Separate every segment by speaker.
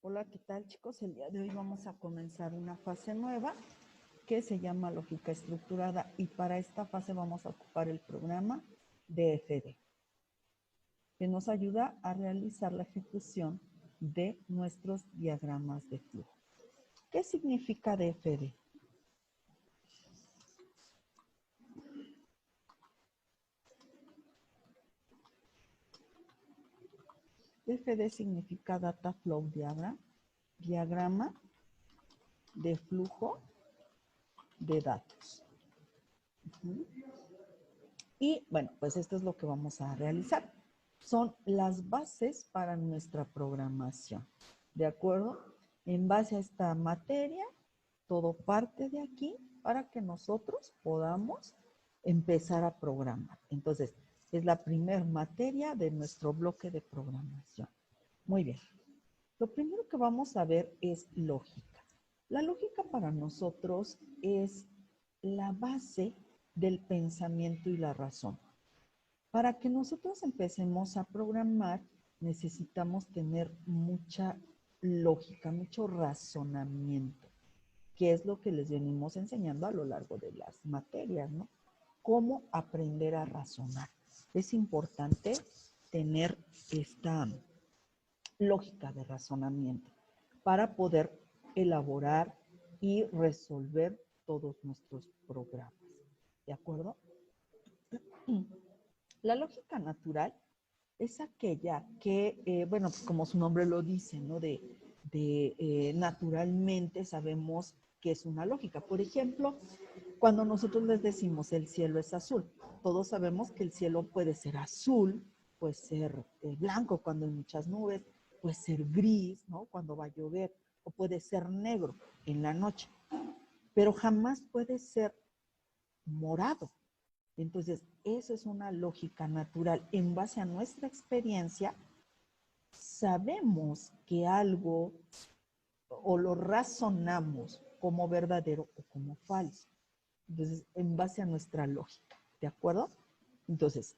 Speaker 1: Hola, ¿qué tal, chicos? El día de hoy vamos a comenzar una fase nueva que se llama lógica estructurada, y para esta fase vamos a ocupar el programa DFD, que nos ayuda a realizar la ejecución de nuestros diagramas de flujo. ¿Qué significa DFD? DFD significa Data Flow Diagram, diagrama de flujo de datos. Y bueno, pues esto es lo que vamos a realizar. Son las bases para nuestra programación. ¿De acuerdo? En base a esta materia, todo parte de aquí para que nosotros podamos empezar a programar. Entonces, es la primera materia de nuestro bloque de programación. Muy bien. Lo primero que vamos a ver es lógica. La lógica para nosotros es la base del pensamiento y la razón. Para que nosotros empecemos a programar, necesitamos tener mucha lógica, mucho razonamiento, que es lo que les venimos enseñando a lo largo de las materias, ¿no? Cómo aprender a razonar. Es importante tener esta lógica de razonamiento para poder elaborar y resolver todos nuestros programas. ¿De acuerdo? La lógica natural es aquella que, bueno, pues como su nombre lo dice, ¿no? Naturalmente sabemos que es una lógica. Por ejemplo, cuando nosotros les decimos el cielo es azul, todos sabemos que el cielo puede ser azul, puede ser blanco cuando hay muchas nubes, puede ser gris, ¿no? Cuando va a llover, o puede ser negro en la noche, pero jamás puede ser morado. Entonces, eso es una lógica natural. En base a nuestra experiencia, sabemos que algo o lo razonamos como verdadero o como falso. Entonces, en base a nuestra lógica, ¿de acuerdo? Entonces,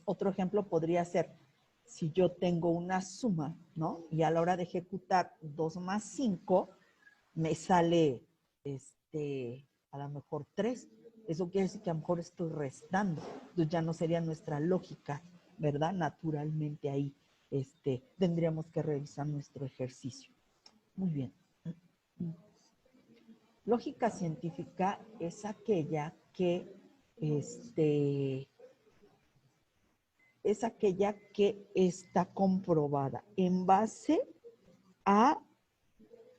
Speaker 1: otro ejemplo podría ser, si yo tengo una suma, ¿no? Y a la hora de ejecutar 2 más 5, me sale, a lo mejor 3. Eso quiere decir que a lo mejor estoy restando. Entonces ya no sería nuestra lógica, ¿verdad? Naturalmente ahí tendríamos que revisar nuestro ejercicio. Muy bien. Lógica científica es aquella que está comprobada en base a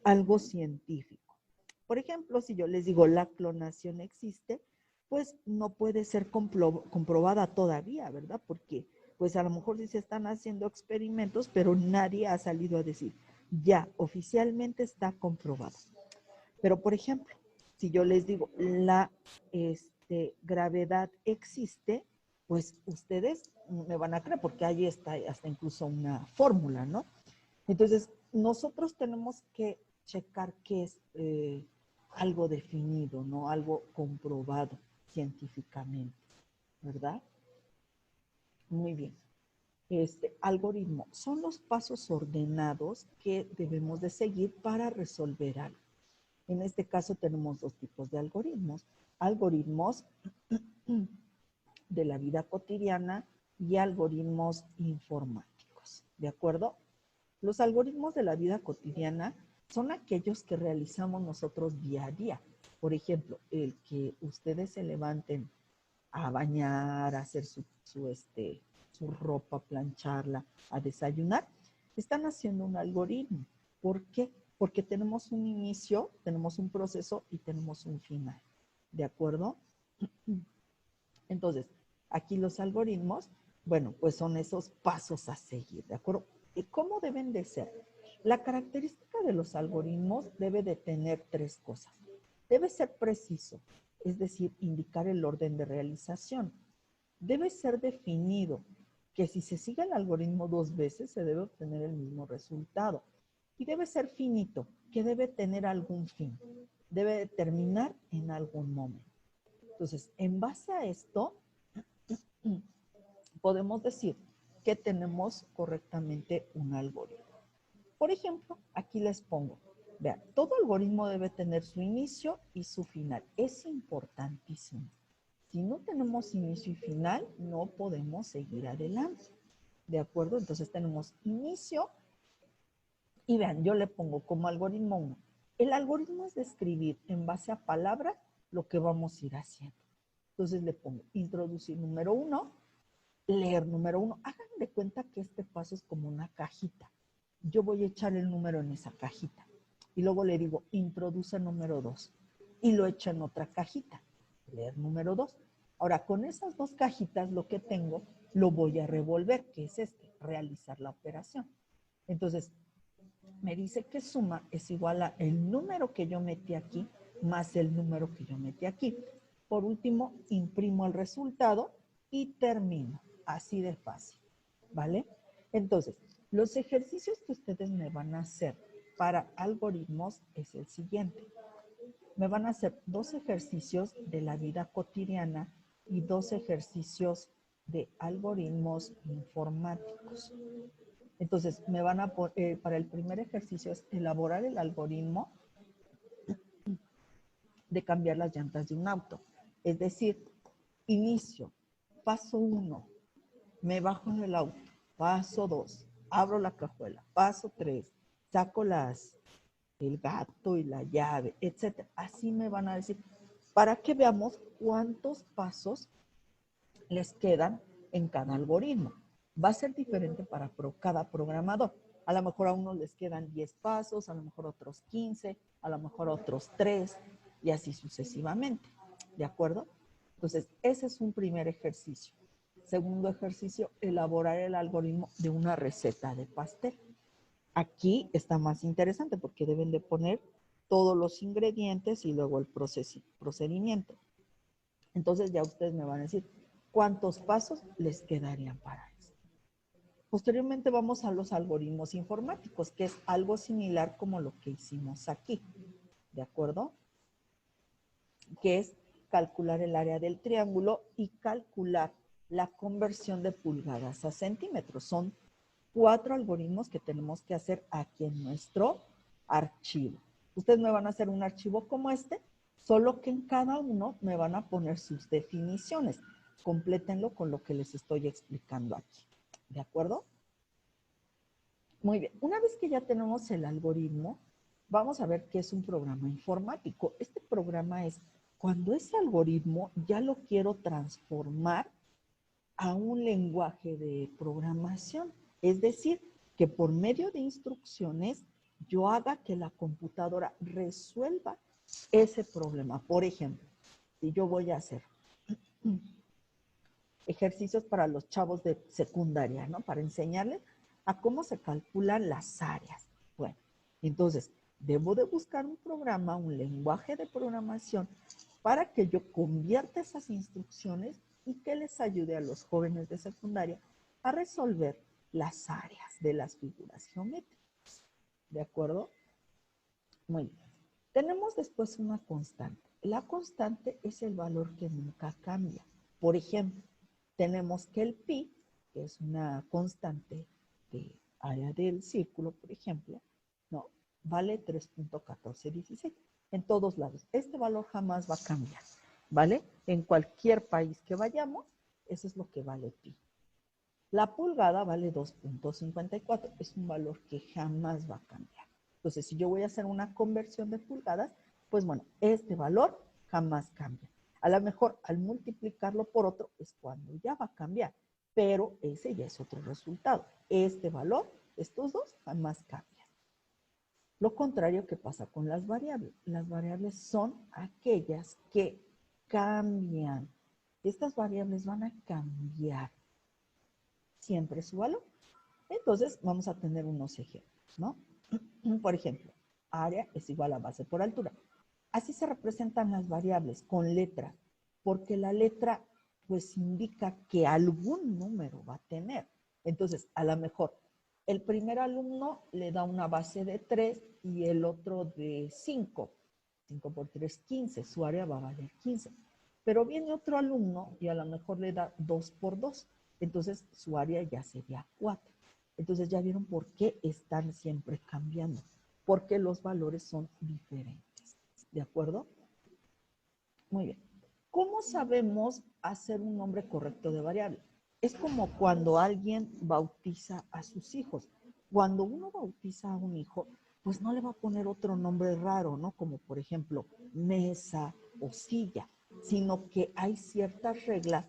Speaker 1: algo científico. Por ejemplo, si yo les digo la clonación existe, pues no puede ser comprobada todavía, ¿verdad? Porque pues a lo mejor sí se están haciendo experimentos, pero nadie ha salido a decir, ya oficialmente está comprobado. Pero por ejemplo, si yo les digo la gravedad existe, pues ustedes me van a creer porque ahí está hasta incluso una fórmula, ¿no? Entonces, nosotros tenemos que checar que es algo definido, ¿no? Algo comprobado científicamente, ¿verdad? Muy bien. Algoritmo son los pasos ordenados que debemos de seguir para resolver algo. En este caso tenemos dos tipos de algoritmos. Algoritmos de la vida cotidiana y algoritmos informáticos, ¿de acuerdo? Los algoritmos de la vida cotidiana son aquellos que realizamos nosotros día a día. Por ejemplo, el que ustedes se levanten a bañar, a hacer su ropa, plancharla, a desayunar, están haciendo un algoritmo. ¿Por qué? Porque tenemos un inicio, tenemos un proceso y tenemos un final. ¿De acuerdo? Entonces, aquí los algoritmos, bueno, pues son esos pasos a seguir, ¿de acuerdo? ¿Y cómo deben de ser? La característica de los algoritmos debe de tener tres cosas. Debe ser preciso, es decir, indicar el orden de realización. Debe ser definido, que si se sigue el algoritmo 2 veces se debe obtener el mismo resultado. Y debe ser finito, que debe tener algún fin. Debe terminar en algún momento. Entonces, en base a esto, podemos decir que tenemos correctamente un algoritmo. Por ejemplo, aquí les pongo, vean, todo algoritmo debe tener su inicio y su final. Es importantísimo. Si no tenemos inicio y final, no podemos seguir adelante. ¿De acuerdo? Entonces tenemos inicio y vean, yo le pongo como algoritmo 1. El algoritmo es describir en base a palabras lo que vamos a ir haciendo. Entonces le pongo introducir número 1, leer número 1. Hagan de cuenta que este paso es como una cajita. Yo voy a echar el número en esa cajita. Y luego le digo, introduce número 2. Y lo echo en otra cajita. Leer número 2. Ahora, con esas dos cajitas, lo que tengo, lo voy a revolver, que es realizar la operación. Entonces, me dice que suma es igual a el número que yo metí aquí más el número que yo metí aquí. Por último, imprimo el resultado y termino. Así de fácil, ¿vale? Entonces, los ejercicios que ustedes me van a hacer para algoritmos es el siguiente. Me van a hacer 2 ejercicios de la vida cotidiana y 2 ejercicios de algoritmos informáticos. Entonces, me van a poner, para el primer ejercicio es elaborar el algoritmo de cambiar las llantas de un auto. Es decir, inicio, paso 1, me bajo en el auto, paso 2, abro la cajuela, paso 3, saco el gato y la llave, etc. Así me van a decir, para que veamos cuántos pasos les quedan en cada algoritmo. Va a ser diferente para cada programador. A lo mejor a unos les quedan 10 pasos, a lo mejor otros 15, a lo mejor otros 3 y así sucesivamente. ¿De acuerdo? Entonces, ese es un primer ejercicio. Segundo ejercicio, elaborar el algoritmo de una receta de pastel. Aquí está más interesante porque deben de poner todos los ingredientes y luego el procedimiento. Entonces ya ustedes me van a decir cuántos pasos les quedarían para eso. Posteriormente vamos a los algoritmos informáticos, que es algo similar como lo que hicimos aquí, ¿de acuerdo? Que es calcular el área del triángulo y calcular la conversión de pulgadas a centímetros. Son 4 algoritmos que tenemos que hacer aquí en nuestro archivo. Ustedes me van a hacer un archivo como este, solo que en cada uno me van a poner sus definiciones. Complétenlo con lo que les estoy explicando aquí. ¿De acuerdo? Muy bien. Una vez que ya tenemos el algoritmo, vamos a ver qué es un programa informático. Este programa es cuando ese algoritmo ya lo quiero transformar a un lenguaje de programación. Es decir, que por medio de instrucciones yo haga que la computadora resuelva ese problema. Por ejemplo, si yo voy a hacer ejercicios para los chavos de secundaria, ¿no? Para enseñarles a cómo se calculan las áreas. Bueno, entonces, debo de buscar un programa, un lenguaje de programación para que yo convierta esas instrucciones y que les ayude a los jóvenes de secundaria a resolver las áreas de las figuras geométricas. ¿De acuerdo? Muy bien. Tenemos después una constante. La constante es el valor que nunca cambia. Por ejemplo, tenemos que el pi, que es una constante de área del círculo, por ejemplo, ¿no? Vale 3.1416 en todos lados. Este valor jamás va a cambiar, ¿vale? En cualquier país que vayamos, eso es lo que vale pi. La pulgada vale 2.54, es un valor que jamás va a cambiar. Entonces, si yo voy a hacer una conversión de pulgadas, pues bueno, este valor jamás cambia. A lo mejor al multiplicarlo por otro es cuando ya va a cambiar, pero ese ya es otro resultado. Este valor, estos dos, jamás cambian. Lo contrario que pasa con las variables. Las variables son aquellas que cambian. Estas variables van a cambiar siempre su valor. Entonces, vamos a tener unos ejemplos, ¿no? Por ejemplo, área es igual a base por altura. Así se representan las variables con letras, porque la letra pues indica que algún número va a tener. Entonces, a lo mejor el primer alumno le da una base de 3 y el otro de 5. 5 por 3, 15. Su área va a valer 15. Pero viene otro alumno y a lo mejor le da 2 por 2. Entonces, su área ya sería 4. Entonces ya vieron por qué están siempre cambiando, porque los valores son diferentes. ¿De acuerdo? Muy bien. ¿Cómo sabemos hacer un nombre correcto de variable? Es como cuando alguien bautiza a sus hijos. Cuando uno bautiza a un hijo, pues no le va a poner otro nombre raro, ¿no? Como por ejemplo mesa o silla, sino que hay ciertas reglas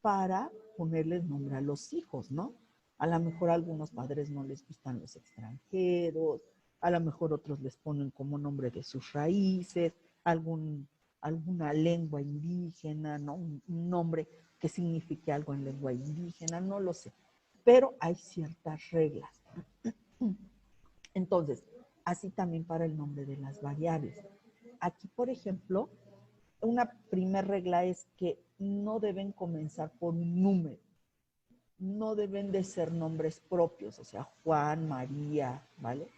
Speaker 1: para ponerle nombre a los hijos, ¿no? A lo mejor a algunos padres no les gustan los extranjeros, a lo mejor otros les ponen como nombre de sus raíces, alguna lengua indígena, ¿no? Un nombre que signifique algo en lengua indígena, no lo sé. Pero hay ciertas reglas. Entonces, así también para el nombre de las variables. Aquí, por ejemplo, una primera regla es que no deben comenzar por un número. No deben de ser nombres propios, o sea, Juan, María, ¿vale?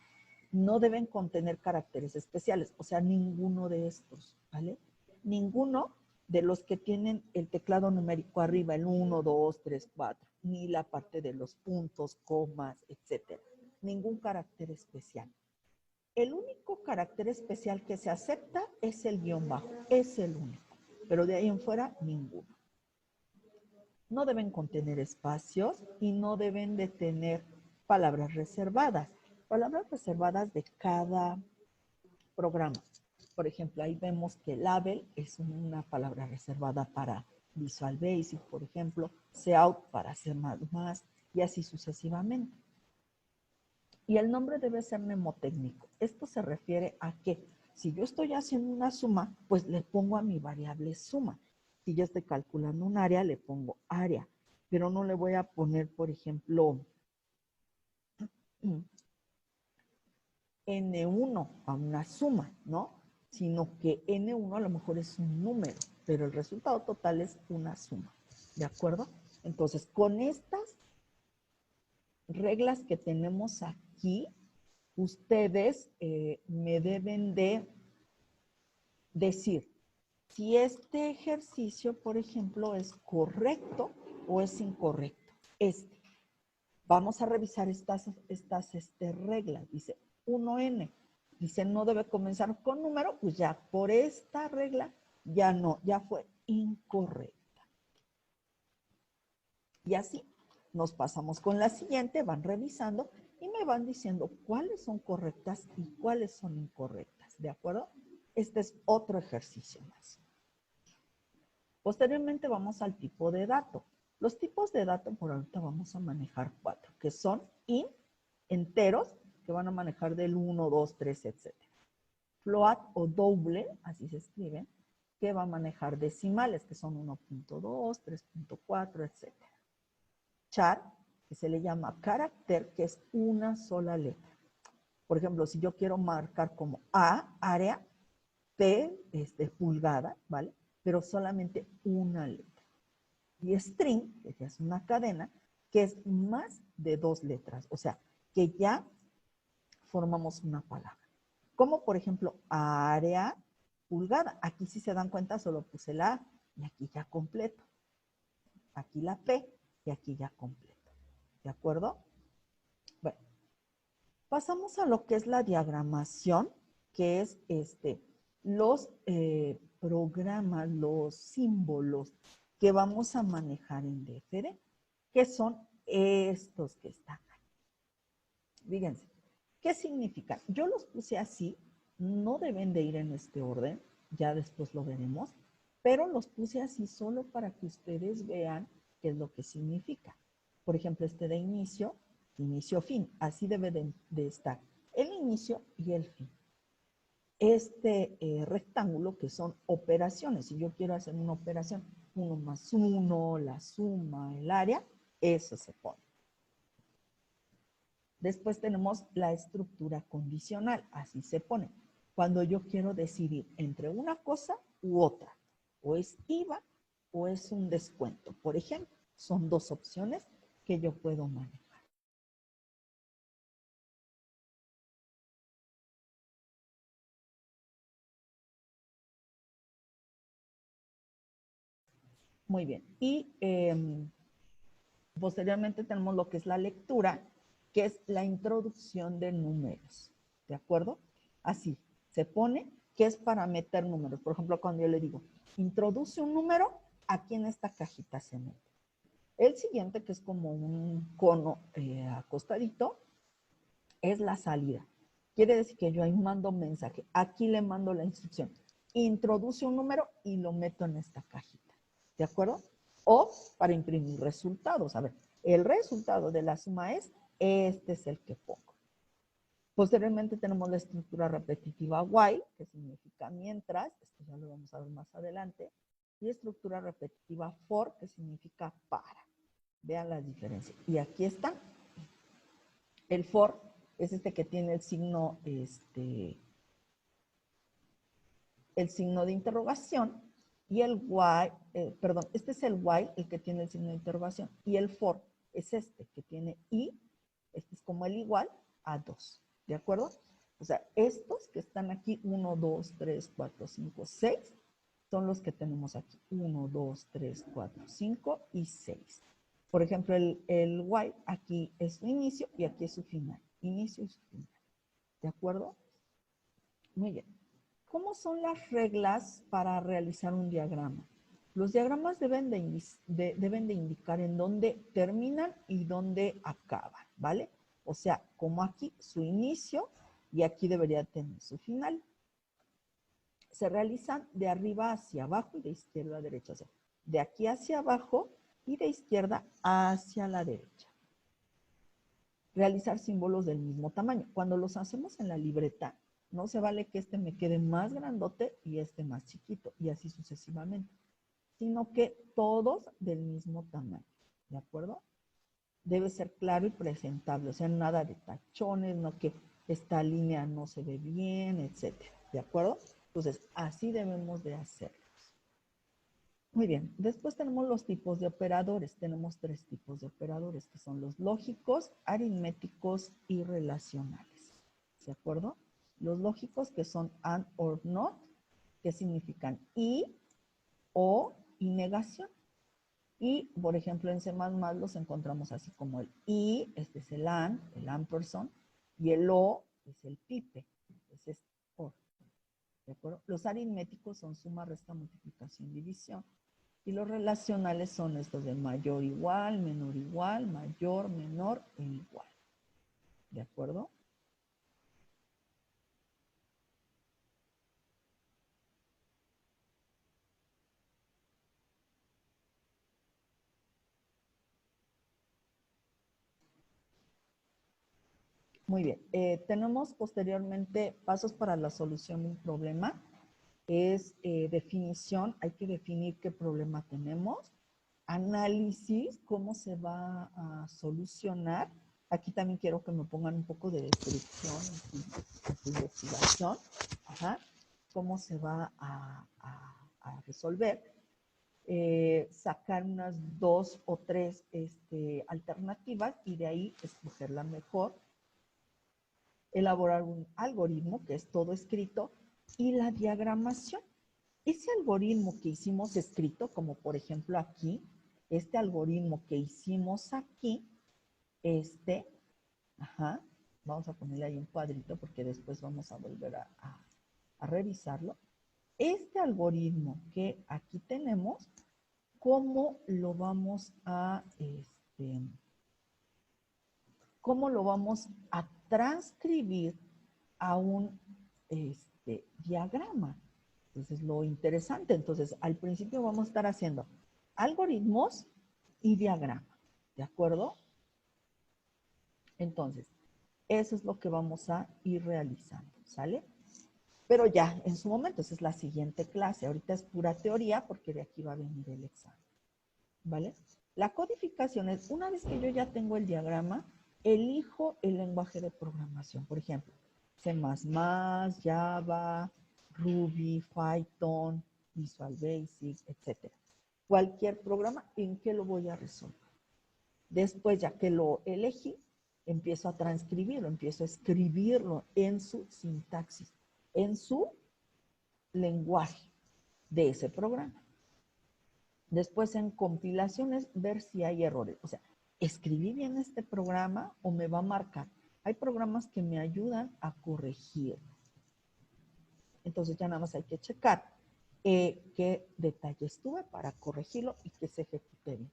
Speaker 1: No deben contener caracteres especiales, o sea, ninguno de estos, ¿vale? Ninguno de los que tienen el teclado numérico arriba, el 1, 2, 3, 4, ni la parte de los puntos, comas, etcétera. Ningún carácter especial. El único carácter especial que se acepta es el guión bajo, es el único, pero de ahí en fuera, ninguno. No deben contener espacios y no deben de tener palabras reservadas. Palabras reservadas de cada programa. Por ejemplo, ahí vemos que label es una palabra reservada para Visual Basic, por ejemplo, Cout para C++, y así sucesivamente. Y el nombre debe ser mnemotécnico. Esto se refiere a que si yo estoy haciendo una suma, pues le pongo a mi variable suma. Si yo estoy calculando un área, le pongo área, pero no le voy a poner, por ejemplo, N1 a una suma, ¿no? Sino que N1 a lo mejor es un número, pero el resultado total es una suma, ¿de acuerdo? Entonces, con estas reglas que tenemos aquí, ustedes me deben de decir si este ejercicio, por ejemplo, es correcto o es incorrecto. Vamos a revisar estas reglas. Dice 1N. Dice no debe comenzar con número, pues ya por esta regla ya no, ya fue incorrecta. Y así nos pasamos con la siguiente, van revisando y me van diciendo cuáles son correctas y cuáles son incorrectas, ¿de acuerdo? Este es otro ejercicio más. Posteriormente vamos al tipo de dato. Los tipos de dato por ahorita vamos a manejar 4, que son enteros, que van a manejar del 1, 2, 3, etc. Float o doble, así se escribe, que va a manejar decimales, que son 1.2, 3.4, etc. Char, que se le llama carácter, que es una sola letra. Por ejemplo, si yo quiero marcar como A, área, P, pulgada, ¿vale? Pero solamente una letra. Y string, que es una cadena, que es más de 2 letras. O sea, que ya formamos una palabra. Como por ejemplo, área, pulgada. Aquí si se dan cuenta, solo puse la A y aquí ya completo. Aquí la P y aquí ya completo. ¿De acuerdo? Bueno, pasamos a lo que es la diagramación, que es los programas, los símbolos que vamos a manejar en DFD, que son estos que están aquí. Fíjense, ¿qué significan? Yo los puse así, no deben de ir en este orden, ya después lo veremos, pero los puse así solo para que ustedes vean qué es lo que significa. Por ejemplo, este de inicio, fin, así debe de estar el inicio y el fin. Este rectángulo que son operaciones, si yo quiero hacer una operación, 1 más 1, la suma, el área, eso se pone. Después tenemos la estructura condicional, así se pone. Cuando yo quiero decidir entre una cosa u otra, o es IVA o es un descuento. Por ejemplo, son dos opciones que yo puedo manejar. Muy bien. Y posteriormente tenemos lo que es la lectura, que es la introducción de números, ¿de acuerdo? Así, se pone que es para meter números. Por ejemplo, cuando yo le digo, introduce un número, aquí en esta cajita se mete. El siguiente, que es como un cono acostadito, es la salida. Quiere decir que yo ahí mando un mensaje. Aquí le mando la instrucción. Introduce un número y lo meto en esta cajita. ¿De acuerdo? O para imprimir resultados. A ver, el resultado de la suma es, este es el que pongo. Posteriormente tenemos la estructura repetitiva while, que significa mientras, esto ya lo vamos a ver más adelante, y estructura repetitiva for, que significa para. Vean las diferencias. Y aquí está. El for es este que tiene el signo de interrogación, y el while, perdón, este es el while, el que tiene el signo de interrogación, y el for es este que tiene y, este es como el igual a 2, ¿de acuerdo? O sea, estos que están aquí, 1, 2, 3, 4, 5, 6, son los que tenemos aquí, 1, 2, 3, 4, 5 y 6. Por ejemplo, el while aquí es su inicio y aquí es su final, inicio y su final, ¿de acuerdo? Muy bien. ¿Cómo son las reglas para realizar un diagrama? Los diagramas deben de indicar en dónde terminan y dónde acaban, ¿vale? O sea, como aquí su inicio y aquí debería tener su final. Se realizan de arriba hacia abajo y de izquierda a derecha. O sea, de aquí hacia abajo y de izquierda hacia la derecha. Realizar símbolos del mismo tamaño. Cuando los hacemos en la libreta, no se vale que este me quede más grandote y este más chiquito, y así sucesivamente, sino que todos del mismo tamaño, ¿de acuerdo? Debe ser claro y presentable, o sea, nada de tachones, no que esta línea no se ve bien, etcétera, ¿de acuerdo? Entonces, así debemos de hacerlos. Muy bien, después tenemos los tipos de operadores. Tenemos 3 tipos de operadores, que son los lógicos, aritméticos y relacionales. ¿De acuerdo? Los lógicos, que son and or not, que significan y, o y negación. Y, por ejemplo, en C++ los encontramos así como el y, este es el ampersand, y el o es el pipe, ese es or. ¿De acuerdo? Los aritméticos son suma, resta, multiplicación, división. Y los relacionales son estos de mayor igual, mayor, menor e igual. ¿De acuerdo? Muy bien. Tenemos posteriormente pasos para la solución de un problema. Es definición, hay que definir qué problema tenemos. Análisis, cómo se va a solucionar. Aquí también quiero que me pongan un poco de descripción en su investigación. Ajá. Cómo se va a resolver. Sacar unas 2 o 3 alternativas y de ahí escoger la mejor. Elaborar un algoritmo, que es todo escrito, y la diagramación. Ese algoritmo que hicimos escrito, como por ejemplo aquí, este algoritmo que hicimos aquí, ajá, vamos a ponerle ahí un cuadrito porque después vamos a volver a revisarlo. Este algoritmo que aquí tenemos, ¿cómo lo vamos a, transcribir a un diagrama? Entonces, lo interesante, entonces, al principio vamos a estar haciendo algoritmos y diagrama, ¿de acuerdo? Entonces, eso es lo que vamos a ir realizando, ¿sale? Pero ya en su momento, esa es la siguiente clase. Ahorita es pura teoría porque de aquí va a venir el examen, ¿vale? La codificación es, una vez que yo ya tengo el diagrama, elijo el lenguaje de programación. Por ejemplo, C++, Java, Ruby, Python, Visual Basic, etc. Cualquier programa, ¿en qué lo voy a resolver? Después, ya que lo elegí, empiezo a transcribirlo, empiezo a escribirlo en su sintaxis, en su lenguaje de ese programa. Después, en compilaciones, ver si hay errores. O sea, ¿escribí bien este programa o me va a marcar? Hay programas que me ayudan a corregir. Entonces ya nada más hay que checar qué detalles tuve para corregirlo y que se ejecute bien.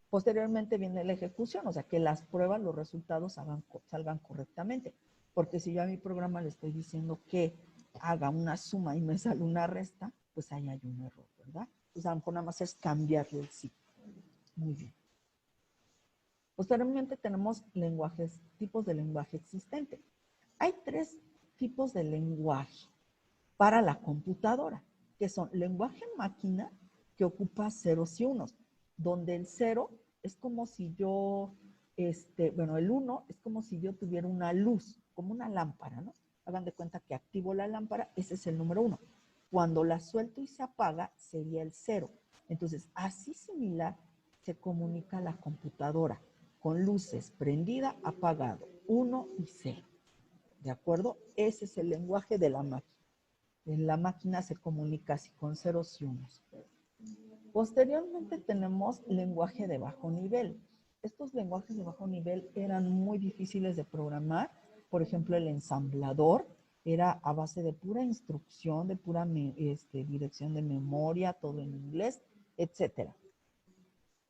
Speaker 1: Posteriormente viene la ejecución, o sea, que las pruebas, los resultados salgan correctamente. Porque si yo a mi programa le estoy diciendo que haga una suma y me sale una resta, pues ahí hay un error, ¿verdad? Entonces a lo mejor nada más es cambiarle el sí. Muy bien. Posteriormente tenemos lenguajes, tipos de lenguaje existente. Hay 3 tipos de lenguaje para la computadora, que son lenguaje máquina, que ocupa ceros y unos, donde el 0 es como si yo, el 1 es como si yo tuviera una luz, como una lámpara, ¿no? Hagan de cuenta que activo la lámpara, ese es el número 1. Cuando la suelto y se apaga, sería el 0. Entonces, así similar se comunica la computadora, con luces prendida, apagado, 1 y 0. ¿De acuerdo? Ese es el lenguaje de la máquina. En la máquina se comunica así con ceros y unos. Posteriormente tenemos lenguaje de bajo nivel. Estos lenguajes de bajo nivel eran muy difíciles de programar. Por ejemplo, el ensamblador era a base de pura instrucción, de pura dirección de memoria, todo en inglés, etc.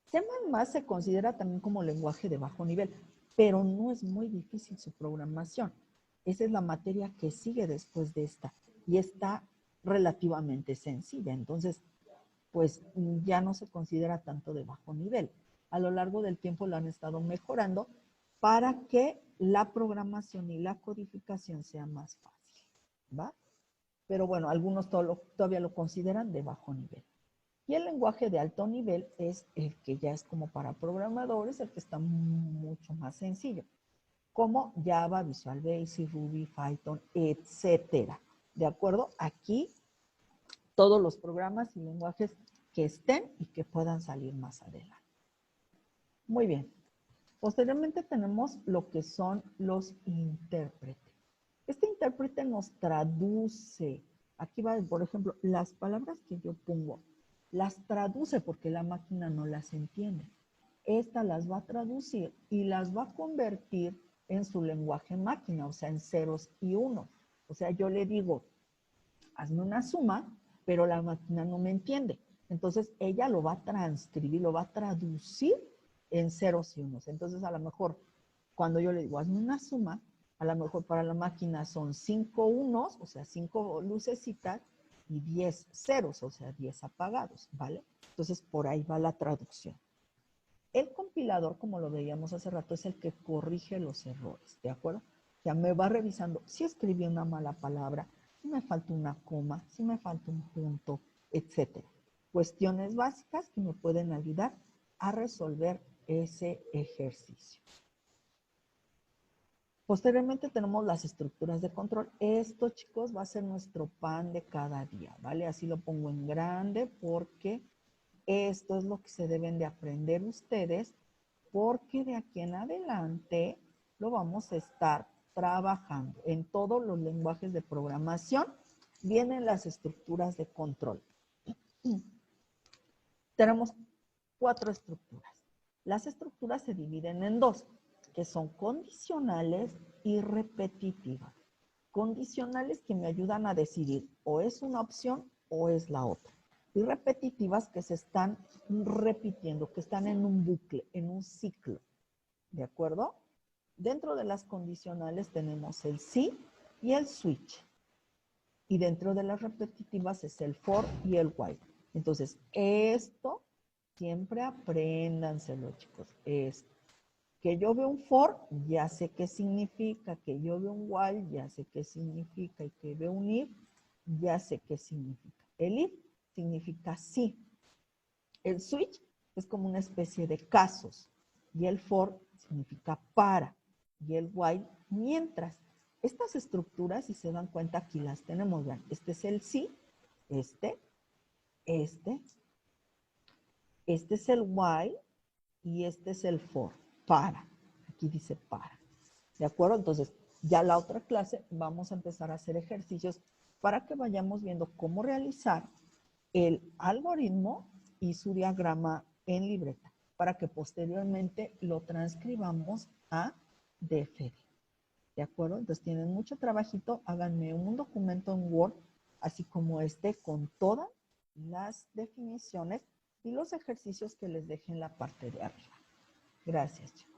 Speaker 1: C++ se considera también como lenguaje de bajo nivel, pero no es muy difícil su programación. Esa es la materia que sigue después de esta y está relativamente sencilla. Entonces, pues ya no se considera tanto de bajo nivel. A lo largo del tiempo lo han estado mejorando para que la programación y la codificación sea más fácil, ¿va? Pero bueno, algunos todavía lo consideran de bajo nivel. Y el lenguaje de alto nivel es el que ya es como para programadores, el que está mucho más sencillo, como Java, Visual Basic, Ruby, Python, etcétera. ¿De acuerdo? Aquí todos los programas y lenguajes que estén y que puedan salir más adelante. Muy bien. Posteriormente tenemos lo que son los intérpretes. Este intérprete nos traduce. Aquí va, por ejemplo, las palabras que yo pongo, las traduce porque la máquina no las entiende. Esta las va a traducir y las va a convertir en su lenguaje máquina, o sea, en ceros y unos. O sea, yo le digo, hazme una suma, pero la máquina no me entiende. Entonces, ella lo va a transcribir, lo va a traducir en ceros y unos. Entonces, a lo mejor, cuando yo le digo, hazme una suma, a lo mejor para la máquina son 5 unos, o sea, 5 lucecitas, y 10 ceros, o sea, 10 apagados, ¿vale? Entonces, por ahí va la traducción. El compilador, como lo veíamos hace rato, es el que corrige los errores, ¿de acuerdo? Ya me va revisando si escribí una mala palabra, si me falta una coma, si me falta un punto, etc. Cuestiones básicas que me pueden ayudar a resolver ese ejercicio. Posteriormente tenemos las estructuras de control. Esto, chicos, va a ser nuestro pan de cada día, ¿vale? Así lo pongo en grande porque esto es lo que se deben de aprender ustedes, porque de aquí en adelante lo vamos a estar trabajando. En todos los lenguajes de programación vienen las estructuras de control. Tenemos 4 estructuras. Las estructuras se dividen en 2, que son condicionales y repetitivas. Condicionales que me ayudan a decidir o es una opción o es la otra. Y repetitivas que se están repitiendo, que están en un bucle, en un ciclo. ¿De acuerdo? Dentro de las condicionales tenemos el sí y el switch. Y dentro de las repetitivas es el for y el while. Entonces, esto siempre apréndanselo, chicos. Es que yo veo un for, ya sé qué significa. Que yo veo un while, ya sé qué significa. Y que veo un if, ya sé qué significa. El if significa sí. El switch es como una especie de casos. Y el for significa para. Y el while, mientras. Estas estructuras, si se dan cuenta, aquí las tenemos. Vean, este es el sí, este es el while y este es el for, para. Aquí dice para. ¿De acuerdo? Entonces, ya la otra clase vamos a empezar a hacer ejercicios para que vayamos viendo cómo realizar el algoritmo y su diagrama en libreta. para que posteriormente lo transcribamos a DFD. ¿De acuerdo? Entonces tienen mucho trabajito, háganme un documento en Word, así como este, con todas las definiciones y los ejercicios que les dejé en la parte de arriba. Gracias, chicos.